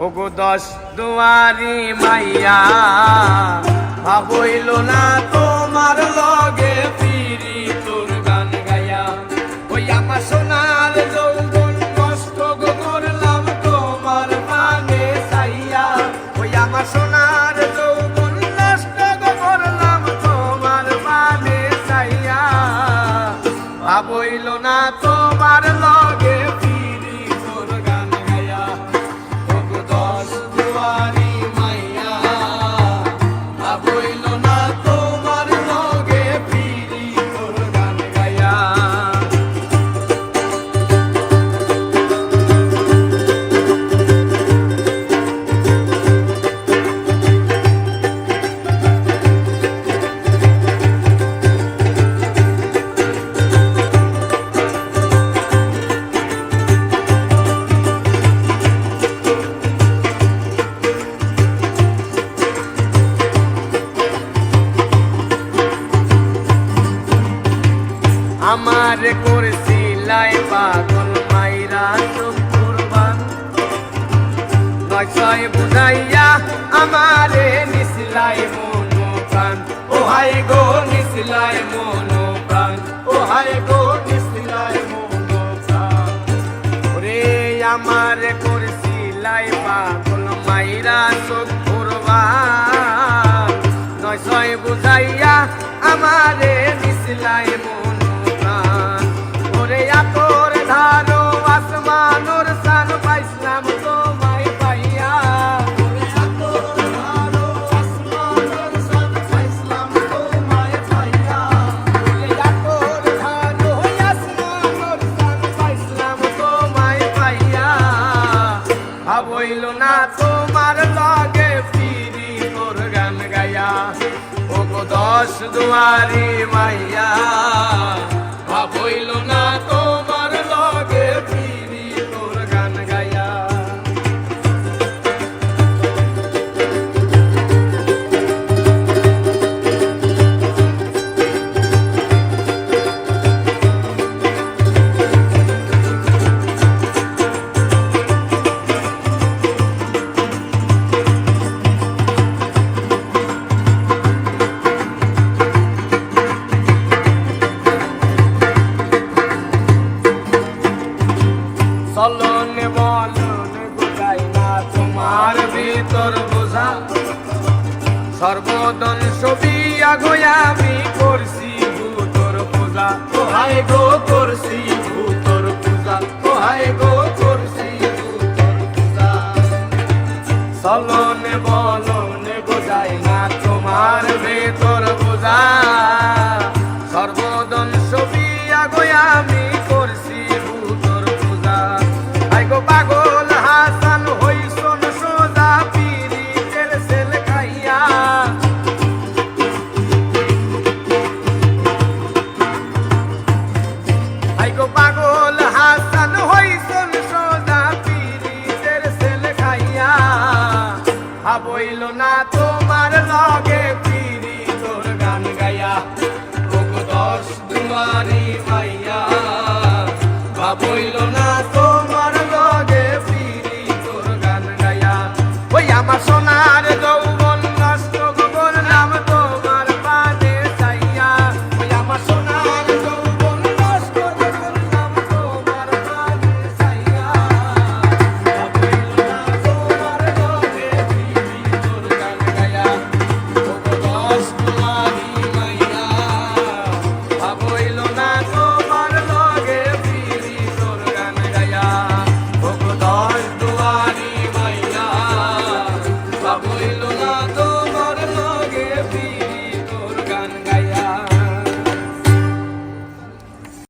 ওগো 10 দুয়ারি মাইয়া ভাবইল না তোমার লগে ফিরি তোর গান গাইয়া। ওই আমার সোনার যৌবন নষ্ট গো করলাম তোমার মানে চাইয়া। ওই আমার সোনার যৌবন নষ্ট গো করলাম তোমার মানে চাইয়া। ভাবইল না তোমার লগে ফিরি তোর গান গাইয়া। ওগো 10 দুয়ারি মাইয়া ভাবইল না তোমার লগে ফিরি তোর গান গাইয়া। আমার করছিলাই পাগল মাইরা চোখ কুরবান। 9 বুঝাইয়া আমারে নিসলাই মন প্রাণ। ও হাই গো নিসলাই মন প্রাণ। ও হাই গো নিসলাই মন প্রাণ। ওরে আমার করছিলাই পাগল মাইরা চোখ কুরবান। 9 বুঝাইয়া আমারে নিসলাই মন। ওরে আতর ধারো আসমানোর সান পাইছিলাম তোমায় পাইয়া। ওরে আতর ধারো আসমানোর সান পাইছিলাম তোমায় পাইয়া। ওরে আতর ধারো আসমানোর সান পাইছিলাম তোমায় পাইয়া। ভাবইল না তোমার লগে ফিরি তোর গান গাইয়া। ওগো 10 দুয়ারি মাইয়া ভাবইল না তোমার লগে ফিরি তোর গান গাইয়া। চলন বলন বুঝাই না তোমার ভিতর বোঝা। সর্বদন ছবি আগোয়া আমি করছি ভূতর পূজা। ও হাই গো করছি ভূতর পূজা। ও হাই গো করছি ভূতর পূজা। চলন বলন বুঝাই না তোমার ভিতর বোঝা। সর্বদন ছবি আগোয়া আমি করছি ভূতর পূজা। পাগল হাসান হইছন সোজা পীরিতের সেল খাইয়া। আইগো পাগল হাসান হইছন সোজা পীরিতের সেল খাইয়া। ভাবইল না তোমার লগে ফিরি তোর গান গাইয়া। ওগো 10 দুয়ারি মাইয়া ভাবইল না তোমার লগে ফিরি তোর গান গাইয়া। ওই আমার সোনা